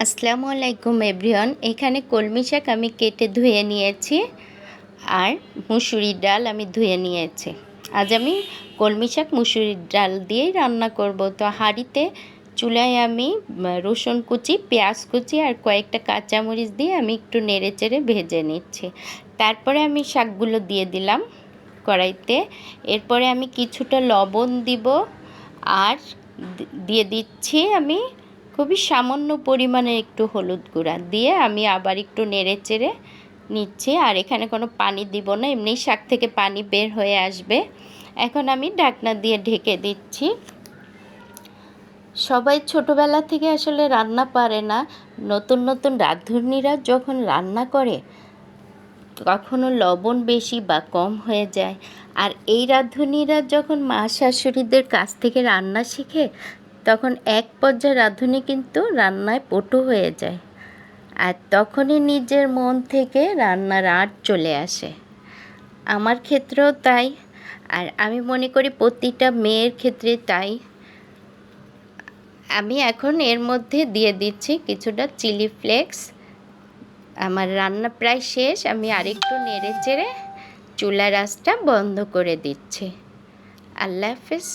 আসসালামু আলাইকুম এভরিওয়ান। এখানে কলমি শাক আমি কেটে ধুয়ে নিয়েছি আর মুসুরির ডাল আমি ধুয়ে নিয়েছি। আজ আমি কলমি শাক মুসুরির ডাল দিয়েই রান্না করব। তো হাঁড়িতে চুলায় আমি রসুন কুচি, পেঁয়াজ কুচি আর কয়েকটা কাঁচামরিচ দিয়ে আমি একটু নেড়েচেড়ে ভেজে নিচ্ছি। তারপরে আমি শাকগুলো দিয়ে দিলাম কড়াইতে। এরপরে আমি কিছুটা লবণ দিব আর দিয়ে দিচ্ছি আমি খুবই সামান্য পরিমাণে একটু হলুদ গুঁড়া দিয়ে আমি আবার একটু নেড়েচেড়ে নিচ্ছি। আর এখানে কোনো পানি দিব না, এমনি শাক থেকে পানি বের হয়ে আসবে। এখন আমি ঢাকনা দিয়ে ঢেকে দিচ্ছি। সবাই ছোটোবেলা থেকে আসলে রান্না পারে না। নতুন নতুন রাঁধুনিরা যখন রান্না করে কখনো লবণ বেশি বা কম হয়ে যায়। আর এই রাঁধুনিরা যখন মা শাশুড়িদের কাছ থেকে রান্না শিখে তখন এক পর্যায়ে রাঁধুনি কিন্তু রান্নায় পটু হয়ে যায়, আর তখনই নিজের মন থেকে রান্নার আর্ট চলে আসে। আমার ক্ষেত্রেও তাই, আর আমি মনে করি প্রতিটা মেয়ের ক্ষেত্রে তাই। আমি এখন এর মধ্যে দিয়ে দিচ্ছি কিছুটা চিলি ফ্লেক্স। আমার রান্না প্রায় শেষ, আমি আরেকটু নেড়ে চেড়ে চুলার আঁচটা বন্ধ করে দিচ্ছি। আল্লাহ হাফেজ।